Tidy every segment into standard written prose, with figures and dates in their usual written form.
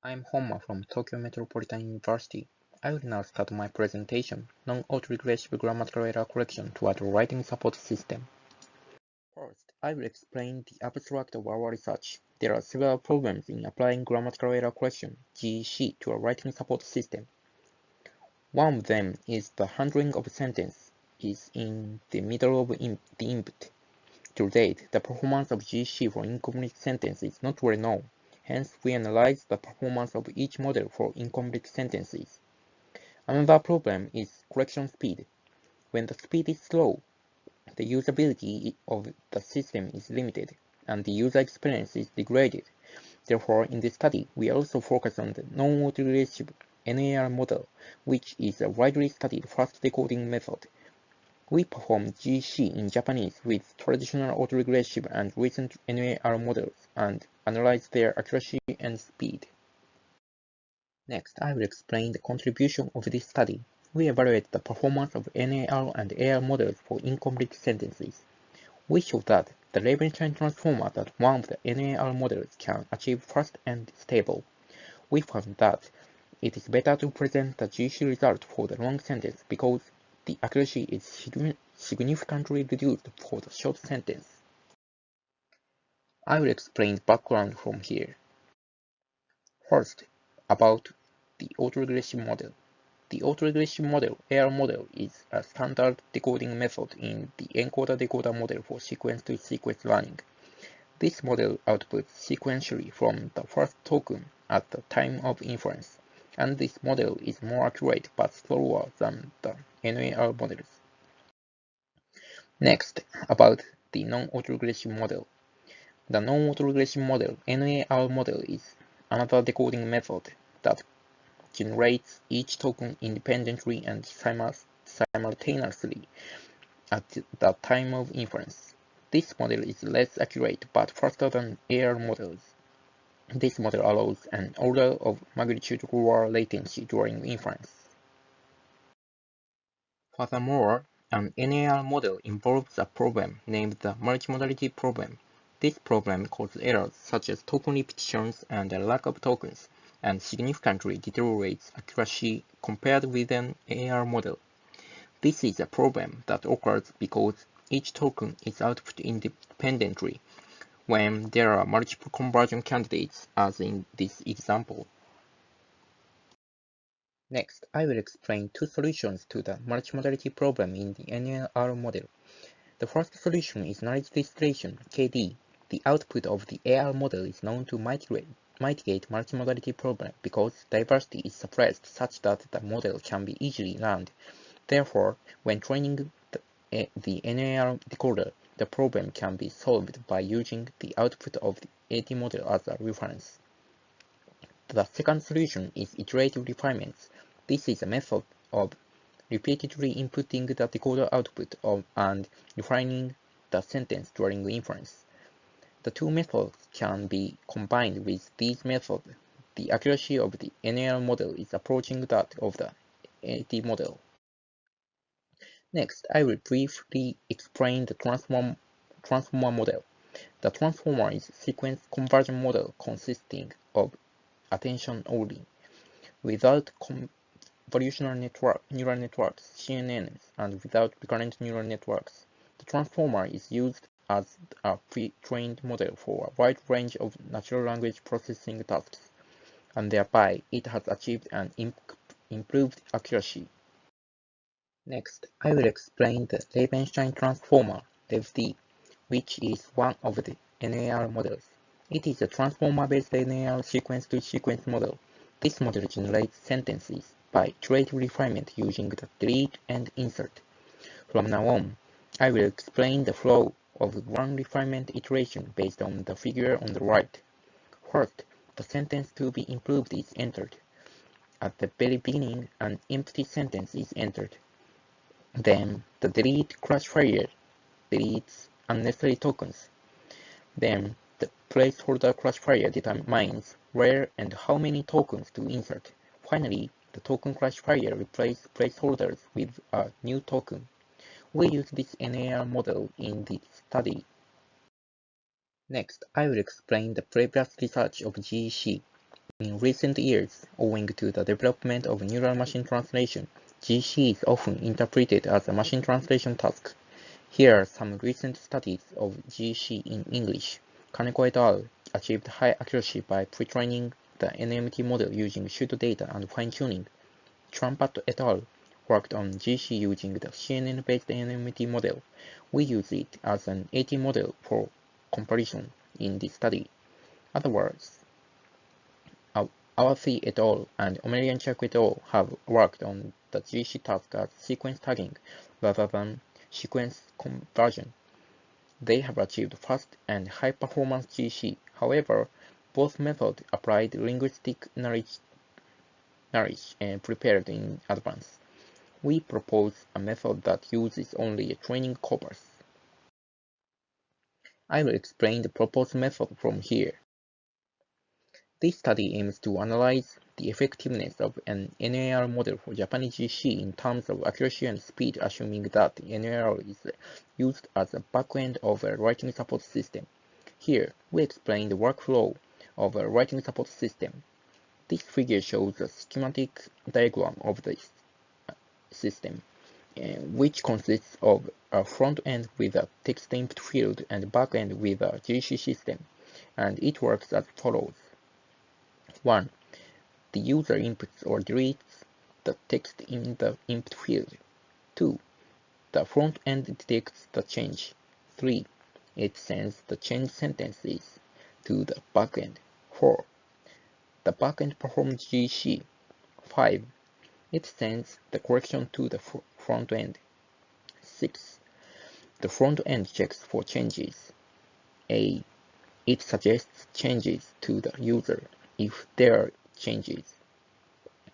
I'm Honma from Tokyo Metropolitan University. I will now start my presentation, Non-Autoregressive Grammatical Error Correction toward a Writing Support System. First, I will explain the abstract of our research. There are several problems in applying grammatical error correction (GEC) to a writing support system. One of them is the handling of a sentence is in the middle of the input. To date, the performance of GEC for incomplete sentences is not well known. Hence, we analyze the performance of each model for incomplete sentences. Another problem is correction speed. When the speed is slow, the usability of the system is limited, and the user experience is degraded. Therefore, in this study, we also focus on the non-autoregressive NAR model, which is a widely studied fast decoding method. We perform GC in Japanese with traditional autoregressive and recent NAR models and analyze their accuracy and speed. Next, I will explain the contribution of this study. We evaluate the performance of NAR and AR models for incomplete sentences. We show that the Levenstein transformer that one of the NAR models can achieve fast and stable. We found that it is better to present the GC result for the long sentence because the accuracy is significantly reduced for the short sentence. I will explain the background from here. First, about the autoregressive model. The autoregressive model, AR model, is a standard decoding method in the encoder-decoder model for sequence-to-sequence learning. This model outputs sequentially from the first token at the time of inference, and this model is more accurate but slower than the NAR models. Next, about the non-autoregressive model. The non-autoregressive model, NAR model, is another decoding method that generates each token independently and simultaneously at the time of inference. This model is less accurate but faster than AR models. This model allows an order of magnitude lower latency during inference. Furthermore, an NAR model involves a problem named the multimodality problem. This problem causes errors such as token repetitions and a lack of tokens, and significantly deteriorates accuracy compared with an AR model. This is a problem that occurs because each token is output independently when there are multiple conversion candidates, as in this example. Next, I will explain two solutions to the multimodality problem in the NAR model. The first solution is knowledge distillation, KD. The output of the AR model is known to mitigate multimodality problem because diversity is suppressed such that the model can be easily learned. Therefore, when training the NAR decoder, the problem can be solved by using the output of the AT model as a reference. The second solution is iterative refinements. This is a method of repeatedly inputting the decoder output and refining the sentence during inference. The two methods can be combined. With these methods, the accuracy of the NAR model is approaching that of the AT model. Next, I will briefly explain the transformer model. The transformer is a sequence conversion model consisting of attention only. Without convolutional neural networks, CNNs, and without recurrent neural networks, the transformer is used as a pre-trained model for a wide range of natural language processing tasks, and thereby it has achieved an improved accuracy. Next, I will explain the Levenstein transformer, LevD, which is one of the NAR models. It is a transformer-based NAR sequence-to-sequence model. This model generates sentences by iterative refinement using the delete and insert. From now on, I will explain the flow of one refinement iteration based on the figure on the right. First, the sentence to be improved is entered. At the very beginning, an empty sentence is entered. Then, the delete classifier deletes unnecessary tokens. Then, the placeholder classifier determines where and how many tokens to insert. Finally, the token classifier replaces placeholders with a new token. We use this NAR model in this study. Next, I will explain the previous research of GEC. In recent years, owing to the development of neural machine translation, GC is often interpreted as a machine translation task. Here are some recent studies of GC in English. Kaneko et al. Achieved high accuracy by pre-training the NMT model using pseudodata and fine-tuning. Trampat et al. Worked on GC using the CNN-based NMT model. We use it as an AT model for comparison in this study. Other words, Awasi et al. And Omerian-Chak et al. Have worked on the GC task as sequence tagging rather than sequence conversion. They have achieved fast and high-performance GC. However, both methods applied linguistic knowledge prepared in advance. We propose a method that uses only a training corpus. I will explain the proposed method from here. This study aims to analyze the effectiveness of an NAR model for Japanese GC in terms of accuracy and speed, assuming that NAR is used as a backend of a writing support system. Here, we explain the workflow of a writing support system. This figure shows a schematic diagram of this system, which consists of a front end with a text input field and back end with a GC system, and it works as follows. 1. The user inputs or deletes the text in the input field. 2. The front end detects the change. 3. It sends the changed sentences to the backend. 4. The backend performs GC. 5. It sends the correction to the front end. 6. The front end checks for changes. A. It suggests changes to the user if there are changes.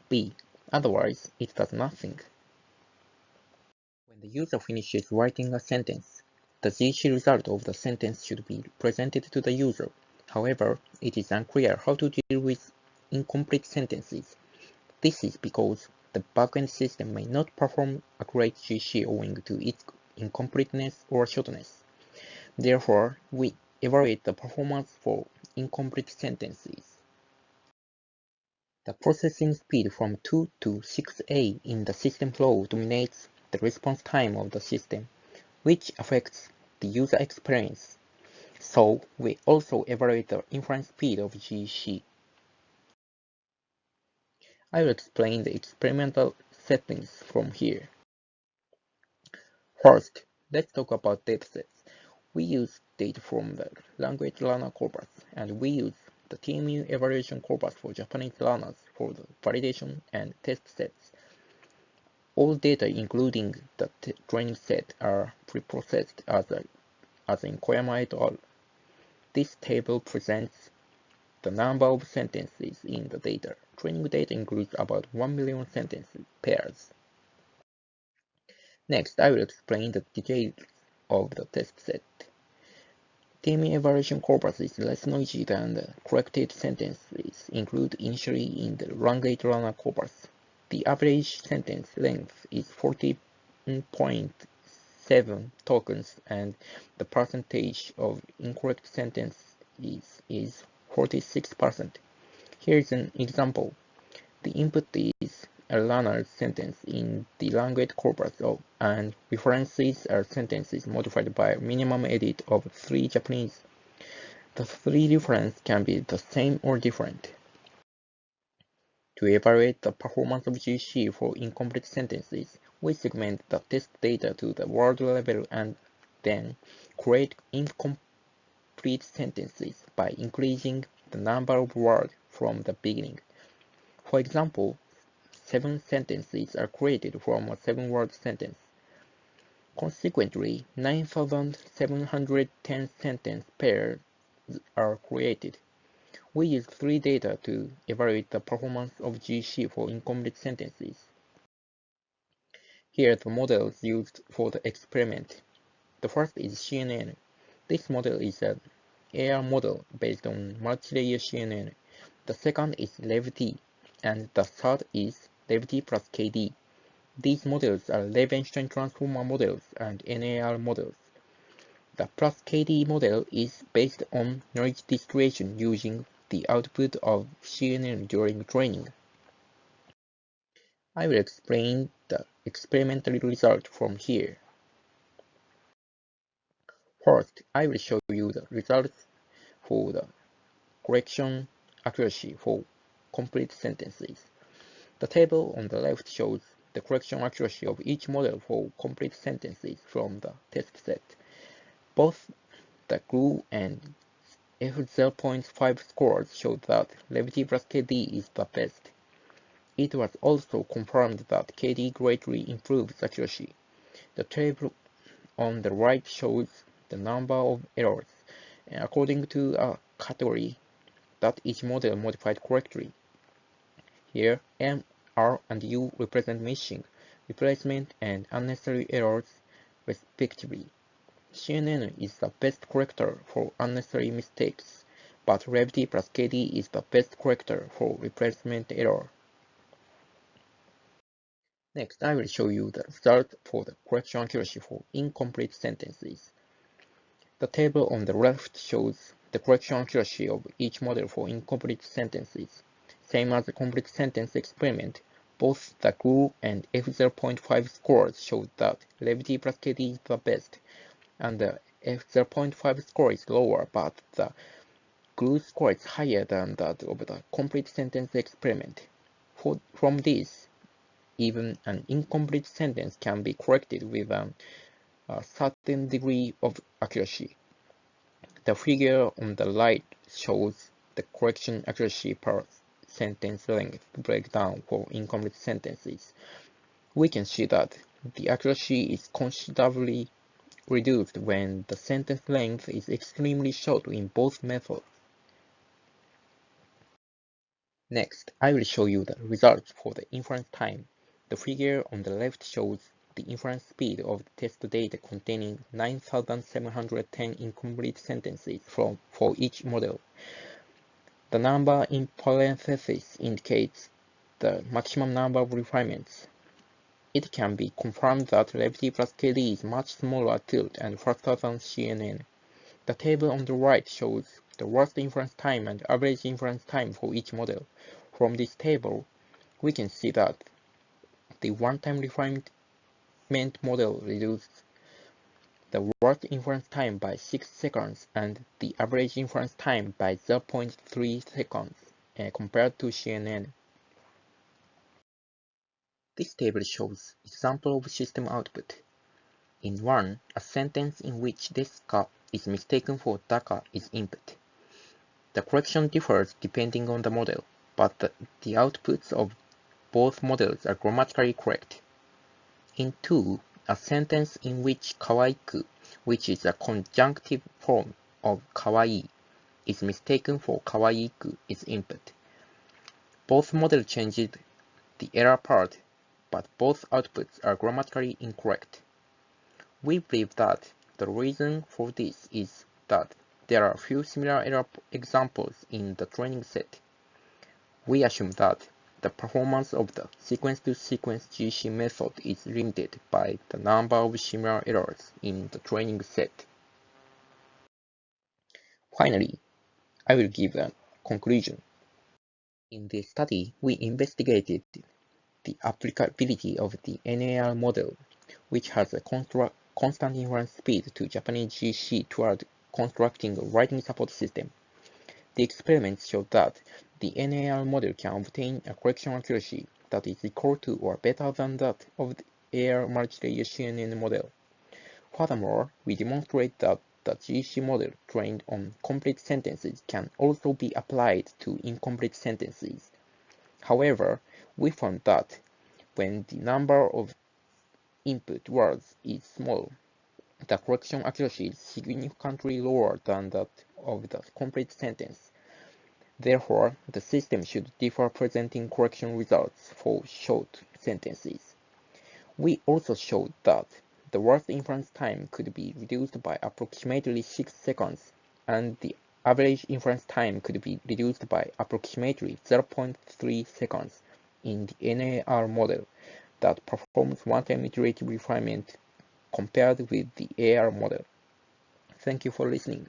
B. Otherwise, it does nothing. When the user finishes writing a sentence, the GC result of the sentence should be presented to the user. However, it is unclear how to deal with incomplete sentences. This is because the backend system may not perform accurate GC owing to its incompleteness or shortness. Therefore, we evaluate the performance for incomplete sentences. The processing speed from 2 to 6A in the system flow dominates the response time of the system, which affects the user experience. So, we also evaluate the inference speed of GC. I will explain the experimental settings from here. First, let's talk about datasets. We use data from the language learner corpus, and we use the TMU evaluation corpus for Japanese learners for the validation and test sets. All data, including the training set, are preprocessed as in Koyama et al. This table presents the number of sentences in the data. Training data includes about 1 million sentence pairs. Next, I will explain the details of the test set. TMU evaluation corpus is less noisy than the corrected sentences included initially in the language learner corpus. The average sentence length is 40.7 tokens, and the percentage of incorrect sentences is 46%. Here is an example. The input is a learner's sentence in the language corpus and references are sentences modified by a minimum edit of 3 Japanese. The 3 references can be the same or different. To evaluate the performance of GC for incomplete sentences, we segment the test data to the word level and then create incomplete sentences by increasing the number of words from the beginning. For example, 7 sentences are created from a 7-word sentence. Consequently, 9,710 sentence pairs are created. We use 3 data to evaluate the performance of GC for incomplete sentences. Here are the models used for the experiment. The first is CNN. This model is an AR model based on multi-layer CNN. The second is LevT, and the third is LevT plus KD. These models are Levenstein transformer models and NAR models. The plus KD model is based on knowledge distribution using the output of CNN during training. I will explain the experimental result from here. First, I will show you the results for the correction accuracy for complete sentences. The table on the left shows the correction accuracy of each model for complete sentences from the test set. Both the GRU and F0.5 scores showed that levity plus KD is the best. It was also confirmed that KD greatly improves accuracy. The table on the right shows the number of errors according to a category that each model modified correctly. Here, M, R, and U represent missing, replacement, and unnecessary errors, respectively. CNN is the best corrector for unnecessary mistakes, but levity plus KD is the best corrector for replacement error. Next, I will show you the result for the correction accuracy for incomplete sentences. The table on the left shows the correction accuracy of each model for incomplete sentences. Same as the complete sentence experiment, both the GRU and F0.5 scores showed that levity plus KD is the best, and the F0.5 score is lower, but the GRU score is higher than that of the complete sentence experiment. From this, even an incomplete sentence can be corrected with a certain degree of accuracy. The figure on the right shows the correction accuracy per sentence length breakdown for incomplete sentences. We can see that the accuracy is considerably reduced when the sentence length is extremely short in both methods. Next, I will show you the results for the inference time. The figure on the left shows the inference speed of the test data containing 9,710 incomplete sentences for each model. The number in parentheses indicates the maximum number of refinements. It can be confirmed that levity plus KD is much smaller tilt and faster than CNN. The table on the right shows the worst inference time and average inference time for each model. From this table, we can see that the one-time refinement model reduced the worst inference time by 6 seconds and the average inference time by 0.3 seconds compared to CNN. This table shows example of system output. In one, a sentence in which deska is mistaken for daka is input. The correction differs depending on the model, but the outputs of both models are grammatically correct. In 2, a sentence in which kawaiku, which is a conjunctive form of kawaii, is mistaken for kawaiiku is input. Both models changed the error part, but both outputs are grammatically incorrect. We believe that the reason for this is that there are few similar error examples in the training set. We assume that the performance of the sequence-to-sequence GC method is limited by the number of similar errors in the training set. Finally, I will give a conclusion. In this study, we investigated the applicability of the NAR model, which has a constant inference speed to Japanese GC toward constructing a writing support system. The experiments showed that the NAR model can obtain a correction accuracy that is equal to or better than that of the AR multilayer CNN model. Furthermore, we demonstrate that the GC model trained on complete sentences can also be applied to incomplete sentences. However, we found that when the number of input words is small, the correction accuracy is significantly lower than that of the complete sentence. Therefore, the system should differ presenting correction results for short sentences. We also showed that the worst inference time could be reduced by approximately 6 seconds, and the average inference time could be reduced by approximately 0.3 seconds in the NAR model that performs one-time iterative refinement compared with the AR model. Thank you for listening.